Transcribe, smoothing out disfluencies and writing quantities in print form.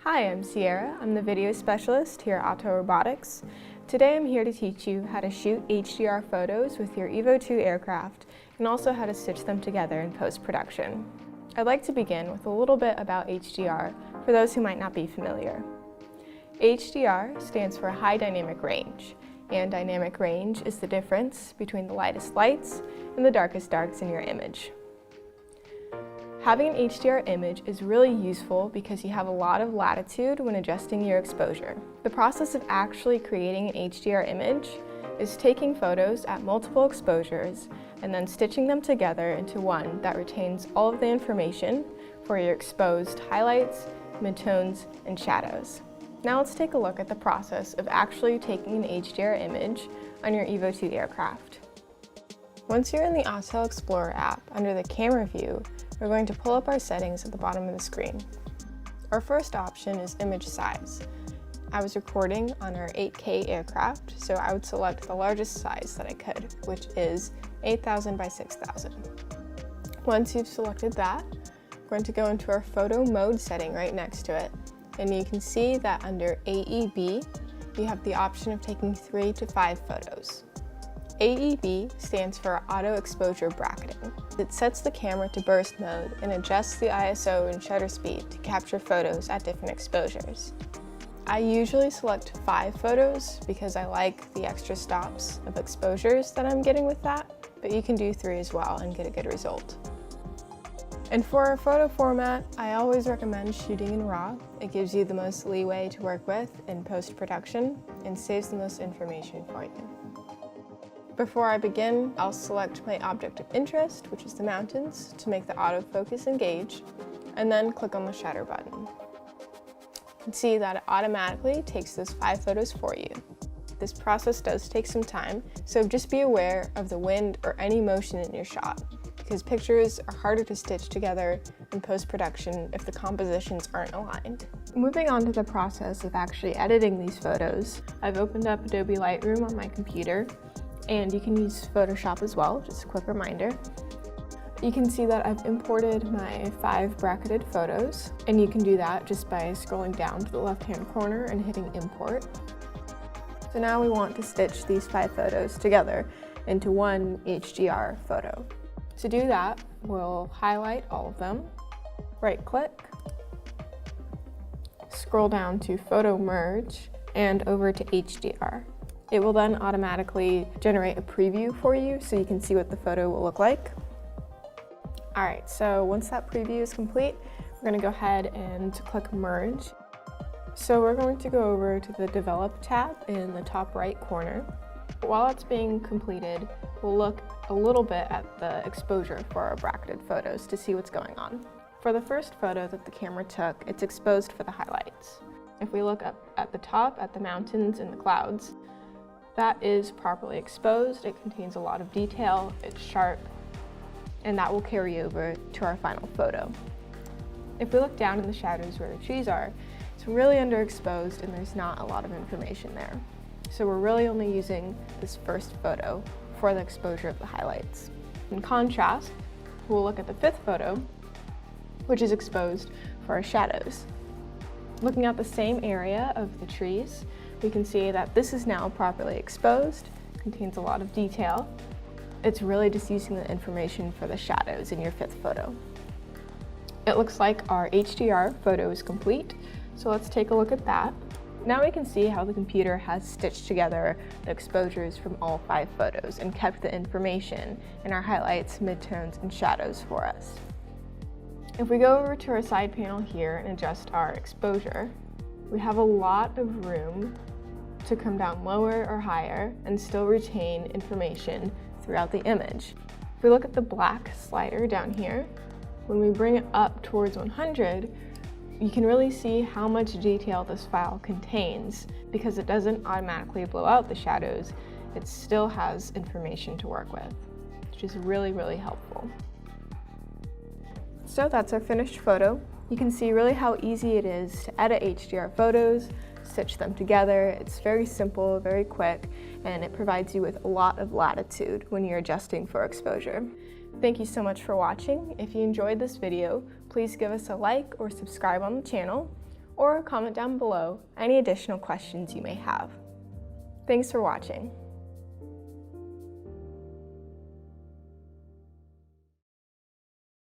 Hi, I'm Sierra. I'm the video specialist here at Autel Robotics. Today I'm here to teach you how to shoot HDR photos with your EVO II aircraft and also how to stitch them together in post-production. I'd like to begin with a little bit about HDR for those who might not be familiar. HDR stands for High Dynamic Range, and dynamic range is the difference between the lightest lights and the darkest darks in your image. Having an HDR image is really useful because you have a lot of latitude when adjusting your exposure. The process of actually creating an HDR image is taking photos at multiple exposures and then stitching them together into one that retains all of the information for your exposed highlights, midtones, and shadows. Now let's take a look at the process of actually taking an HDR image on your EVO II aircraft. Once you're in the Autel Explorer app under the camera view, we're going to pull up our settings at the bottom of the screen. Our first option is image size. I was recording on our 8K aircraft, so I would select the largest size that I could, which is 8,000 by 6,000. Once you've selected that, we're going to go into our photo mode setting right next to it, and you can see that under AEB, you have the option of taking 3 to 5 photos. AEB stands for Auto Exposure Bracketing. It sets the camera to burst mode and adjusts the ISO and shutter speed to capture photos at different exposures. I usually select 5 photos because I like the extra stops of exposures that I'm getting with that, but you can do 3 as well and get a good result. And for our photo format, I always recommend shooting in RAW. It gives you the most leeway to work with in post-production and saves the most information for you. Before I begin, I'll select my object of interest, which is the mountains, to make the autofocus engage, and then click on the shutter button. You can see that it automatically takes those 5 photos for you. This process does take some time, so just be aware of the wind or any motion in your shot, because pictures are harder to stitch together in post-production if the compositions aren't aligned. Moving on to the process of actually editing these photos, I've opened up Adobe Lightroom on my computer, and you can use Photoshop as well, just a quick reminder. You can see that I've imported my 5 bracketed photos, and you can do that just by scrolling down to the left-hand corner and hitting import. So now we want to stitch these 5 photos together into one HDR photo. To do that, we'll highlight all of them, right-click, scroll down to Photo Merge, and over to HDR. It will then automatically generate a preview for you so you can see what the photo will look like. All right, so once that preview is complete, we're going to go ahead and click Merge. So we're going to go over to the Develop tab in the top right corner. While it's being completed, we'll look a little bit at the exposure for our bracketed photos to see what's going on. For the first photo that the camera took, it's exposed for the highlights. If we look up at the top at the mountains and the clouds, that is properly exposed. It contains a lot of detail, it's sharp, and that will carry over to our final photo. If we look down in the shadows where the trees are, it's really underexposed and there's not a lot of information there. So we're really only using this first photo for the exposure of the highlights. In contrast, we'll look at the 5th photo, which is exposed for our shadows. Looking at the same area of the trees, we can see that this is now properly exposed, contains a lot of detail. It's really just using the information for the shadows in your 5th photo. It looks like our HDR photo is complete, so let's take a look at that. Now we can see how the computer has stitched together the exposures from all 5 photos and kept the information in our highlights, midtones, and shadows for us. If we go over to our side panel here and adjust our exposure, we have a lot of room to come down lower or higher and still retain information throughout the image. If we look at the black slider down here, when we bring it up towards 100, you can really see how much detail this file contains because it doesn't automatically blow out the shadows. It still has information to work with, which is really, really helpful. So that's our finished photo. You can see really how easy it is to edit HDR photos, stitch them together. It's very simple, very quick, and it provides you with a lot of latitude when you're adjusting for exposure. Thank you so much for watching. If you enjoyed this video, please give us a like or subscribe on the channel, or comment down below any additional questions you may have. Thanks for watching.